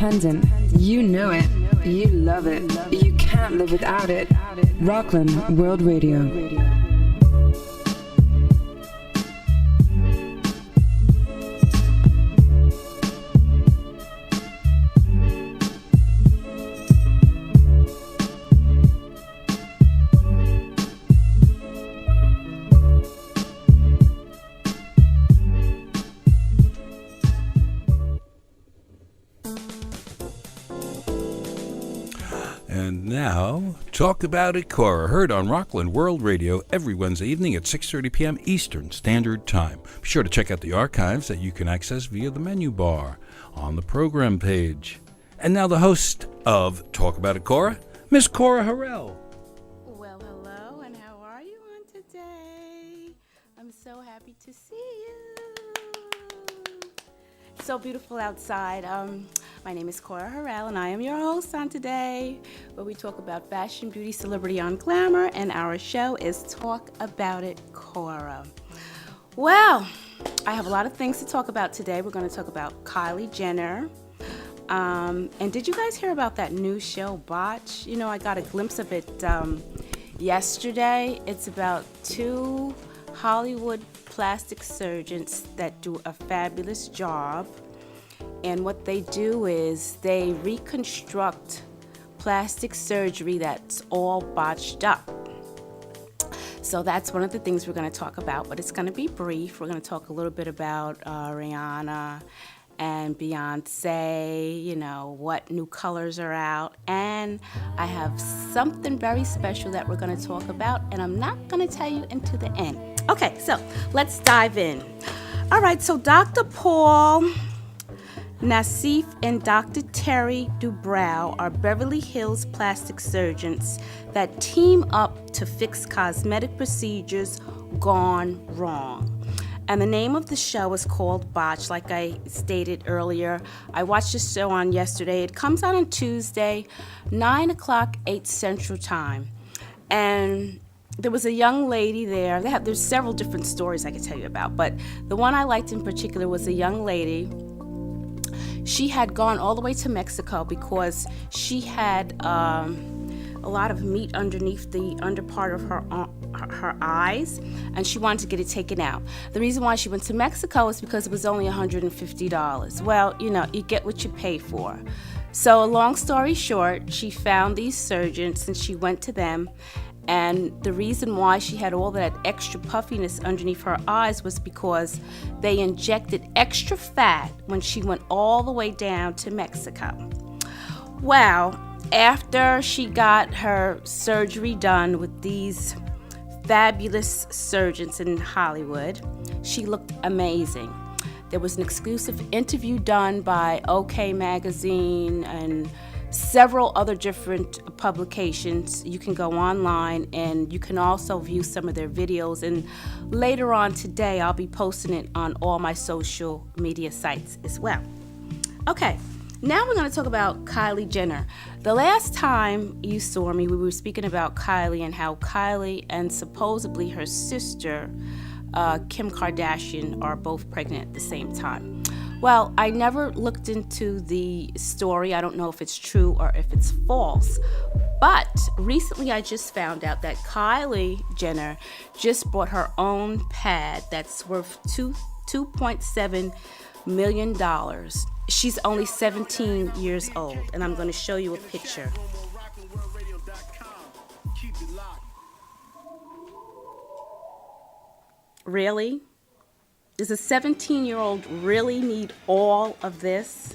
independent. You know it. You love it. You can't live without it. Rockland World Radio. And now, Talk About It, Cora, heard on Rockland World Radio every Wednesday evening at 6:30 p.m. Eastern Standard Time. Be sure to check out the archives that you can access via the menu bar on the program page. And now the host of Talk About It, Cora, Miss Cora Harrell. Well, hello, and how are you on today? I'm so happy to see you. So beautiful outside. My name is Cora Harrell, and I am your host on today, where we talk about fashion, beauty, celebrity on glamour, and our show is Talk About It, Cora. Well, I have a lot of things to talk about today. We're going to talk about Kylie Jenner. And did you guys hear about that new show, Botch? You know, I got a glimpse of it yesterday. It's about two Hollywood plastic surgeons that do a fabulous job. And what they do is they reconstruct plastic surgery that's all botched up. So that's one of the things we're going to talk about, but it's going to be brief. We're going to talk a little bit about Rihanna and Beyonce, you know, what new colors are out. And I have something very special that we're going to talk about, and I'm not going to tell you until the end. Okay, so let's dive in. All right, so Dr. Paul Nassif and Dr. Terry Dubrow are Beverly Hills plastic surgeons that team up to fix cosmetic procedures gone wrong. And the name of the show is called Botch, like I stated earlier. I watched this show on yesterday. It comes out on Tuesday, 9 o'clock, 8 Central Time. And there was a young lady there. There's several different stories I could tell you about, but the one I liked in particular was a young lady. She had gone all the way to Mexico because she had a lot of meat underneath the under part of her eyes, and she wanted to get it taken out. The reason why she went to Mexico is because it was only $150. Well, you know, you get what you pay for. So, a long story short, she found these surgeons and she went to them. And the reason why she had all that extra puffiness underneath her eyes was because they injected extra fat when she went all the way down to Mexico. Well, after she got her surgery done with these fabulous surgeons in Hollywood, she looked amazing. There was an exclusive interview done by OK Magazine and several other different publications. You can go online and you can also view some of their videos. And later on today, I'll be posting it on all my social media sites as well. Okay, now we're going to talk about Kylie Jenner. The last time you saw me, we were speaking about Kylie and how Kylie and supposedly her sister, Kim Kardashian, are both pregnant at the same time. Well, I never looked into the story. I don't know if it's true or if it's false. But recently I just found out that Kylie Jenner just bought her own pad that's worth $2.7 million. She's only 17 years old, and I'm going to show you a picture. Really? Does a 17-year-old really need all of this?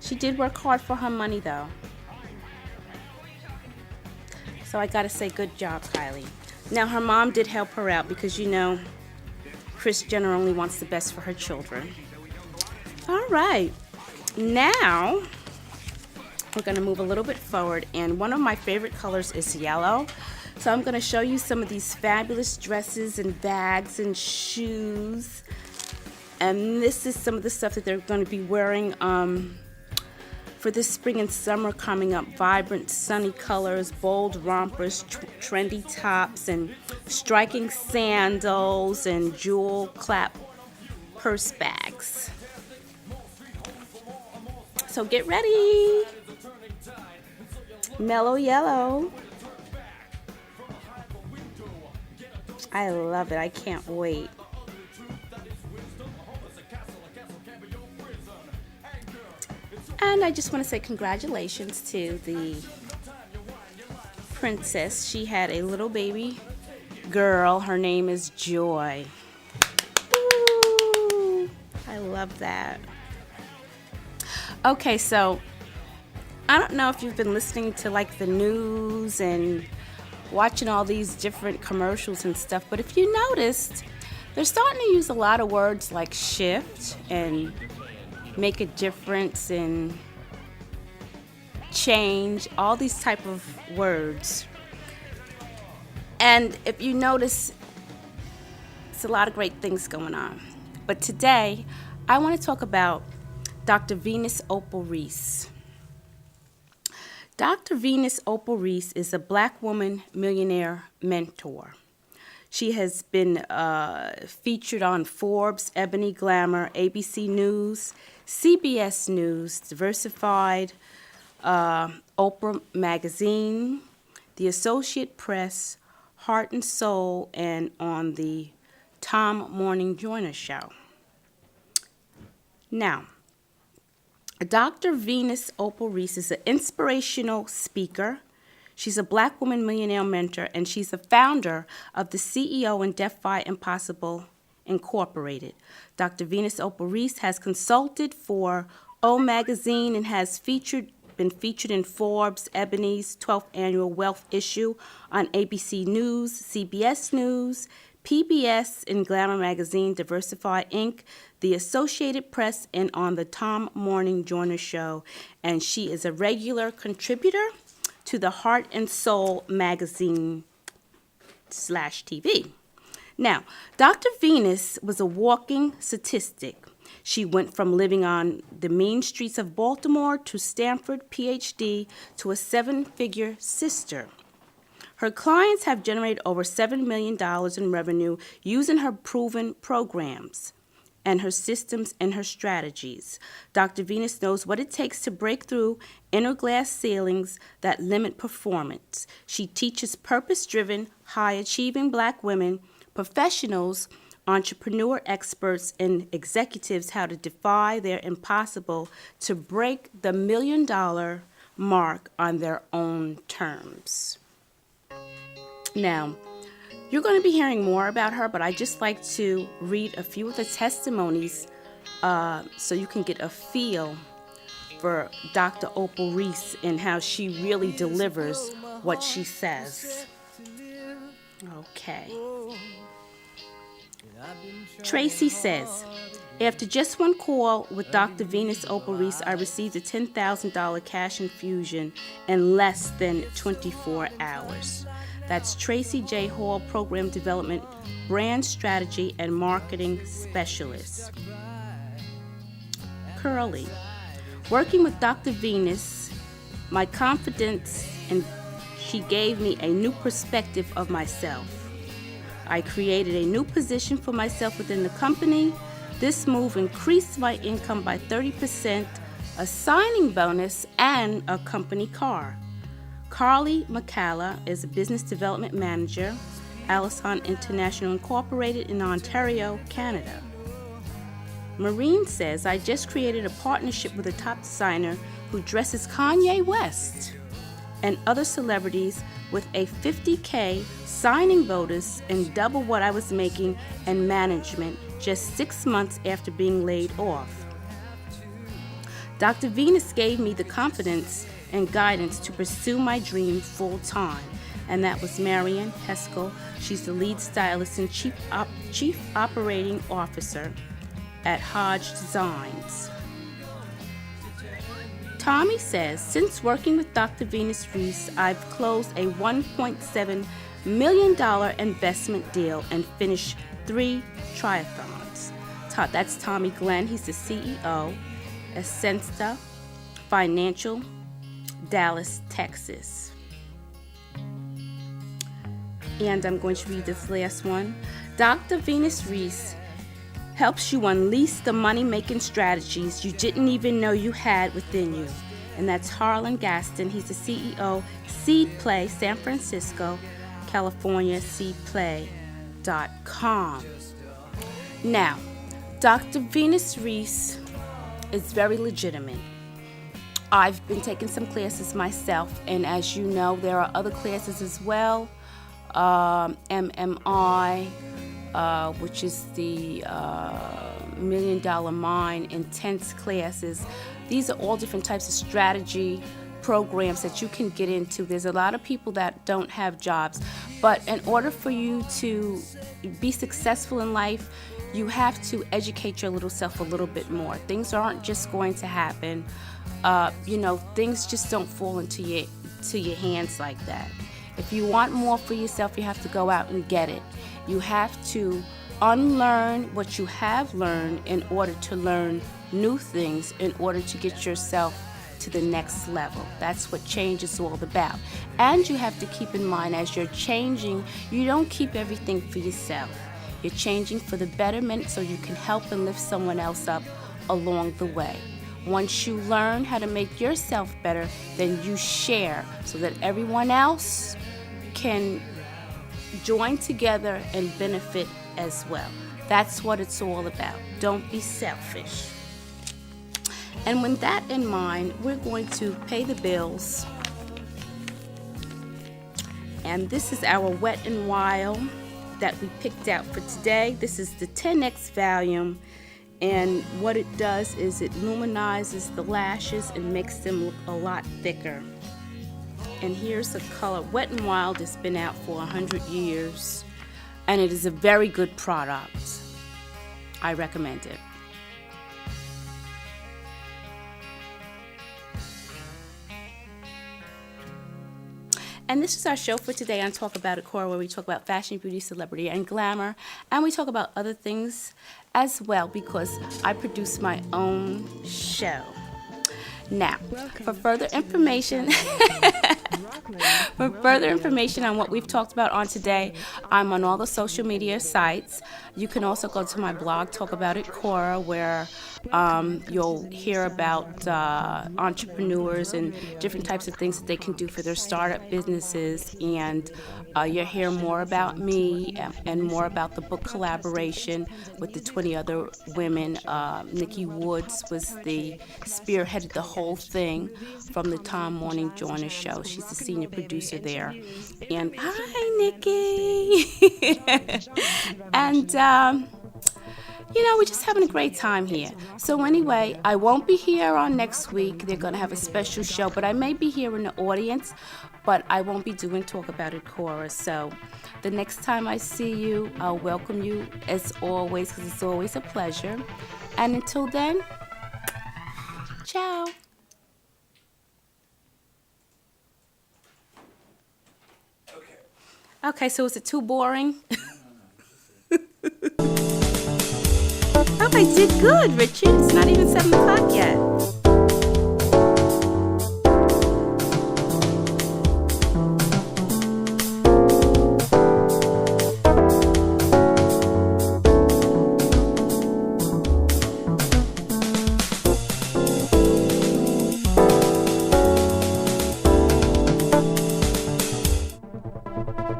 She did work hard for her money, though. So I gotta say, good job, Kylie. Now, her mom did help her out because, you know, Kris Jenner only wants the best for her children. All right. Now, we're gonna move a little bit forward, and one of my favorite colors is yellow. So I'm going to show you some of these fabulous dresses and bags and shoes. And this is some of the stuff that they're going to be wearing for this spring and summer coming up. Vibrant, sunny colors, bold rompers, trendy tops, and striking sandals and jewel clap purse bags. So get ready. Mellow Yellow. I love it. I can't wait. And I just want to say congratulations to the princess. She had a little baby girl. Her name is Joy. Woo! I love that. Okay, so I don't know if you've been listening to like the news and watching all these different commercials and stuff, but if you noticed, they're starting to use a lot of words like shift and make a difference and change, all these type of words. And if you notice, it's a lot of great things going on. But today, I want to talk about Dr. Venus Opal Reese. Dr. Venus Opal Reese is a black woman millionaire mentor. She has been featured on Forbes, Ebony Glamour, ABC News, CBS News, Diversified, Oprah Magazine, The Associated Press, Heart and Soul, and on the Tom Morning Joyner Show. Now, Dr. Venus Opal Reese is an inspirational speaker. She's a black woman millionaire mentor, and she's the founder of the CEO and Defy Impossible Incorporated. Dr. Venus Opal Reese has consulted for O Magazine and has been featured in Forbes, Ebony's 12th annual Wealth issue, on ABC News, CBS News, PBS, in Glamour Magazine, Diversify Inc., The Associated Press, and on the Tom Morning Joyner Show. And she is a regular contributor to the Heart and Soul magazine /TV. Now, Dr. Venus was a walking statistic. She went from living on the mean streets of Baltimore to Stanford, PhD, to a seven-figure sister. Her clients have generated over $7 million in revenue using her proven programs and her systems and her strategies. Dr. Venus knows what it takes to break through inner glass ceilings that limit performance. She teaches purpose-driven, high-achieving black women, professionals, entrepreneur experts, and executives how to defy their impossible to break the $1 million mark on their own terms. Now, you're going to be hearing more about her, but I just like to read a few of the testimonies so you can get a feel for Dr. Opal Reese and how she really delivers what she says. Okay. Tracy says, after just one call with Dr. Venus Opal Reese, I received a $10,000 cash infusion in less than 24 hours. That's Tracy J. Hall, Program Development, Brand Strategy, and Marketing Specialist. Curly, working with Dr. Venus, my confidence, and she gave me a new perspective of myself. I created a new position for myself within the company. This move increased my income by 30%, a signing bonus, and a company car. Carly McCalla is a business development manager, Allison International Incorporated in Ontario, Canada. Maureen says, I just created a partnership with a top designer who dresses Kanye West and other celebrities with a $50K signing bonus and double what I was making in management just 6 months after being laid off. Dr. Venus gave me the confidence and guidance to pursue my dream full time, and that was Marian Heskell. She's the lead stylist and chief operating officer at Hodge Designs. Tommy says, since working with Dr. Venus Reese, I've closed a $1.7 million investment deal and finished 3 triathlons. That's Tommy Glenn. He's the CEO at Sensta Financial, Dallas, Texas. And I'm going to read this last one. Dr. Venus Reese helps you unleash the money-making strategies you didn't even know you had within you. And that's Harlan Gaston. He's the CEO, Seed Play, San Francisco, California, seedplay.com. Now, Dr. Venus Reese is very legitimate. I've been taking some classes myself, and as you know, there are other classes as well. MMI, which is the $1 Million Mind intense classes. These are all different types of strategy programs that you can get into. There's a lot of people that don't have jobs, but in order for you to be successful in life, you have to educate your little self a little bit more. Things aren't just going to happen. Things just don't fall into your hands like that. If you want more for yourself, you have to go out and get it. You have to unlearn what you have learned in order to learn new things, in order to get yourself to the next level. That's what change is all about. And you have to keep in mind, as you're changing, you don't keep everything for yourself. You're changing for the betterment so you can help and lift someone else up along the way. Once you learn how to make yourself better, then you share so that everyone else can join together and benefit as well. That's what it's all about. Don't be selfish. And with that in mind, we're going to pay the bills. And this is our Wet and Wild that we picked out for today. This is the 10X volume. And what it does is it luminizes the lashes and makes them look a lot thicker. And here's the color. Wet and Wild has been out for 100 years. And it is a very good product. I recommend it. And this is our show for today on Talk About It, Cora, where we talk about fashion, beauty, celebrity, and glamour. And we talk about other things as well, because I produce my own show. Now, for further information, on what we've talked about on today, I'm on all the social media sites. You can also go to my blog, Talk About It, Cora, where you'll hear about entrepreneurs and different types of things that they can do for their startup businesses. And you'll hear more about me and more about the book collaboration with the 20 other women. Nikki Woods was spearheaded the whole thing from the Tom Morning Joyner show. She's the senior producer there. And hi, Nikki. And we're just having a great time here. So anyway, I won't be here on next week. They're going to have a special show, but I may be here in the audience, but I won't be doing Talk About It, Cora. So the next time I see you, I'll welcome you as always, because it's always a pleasure. And until then, ciao. Okay, so is it too boring? Oh, I did good, Richard. It's not even 7 o'clock yet.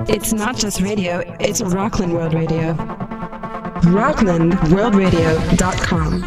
It's not just radio, it's Rockland World Radio. RocklandWorldRadio.com.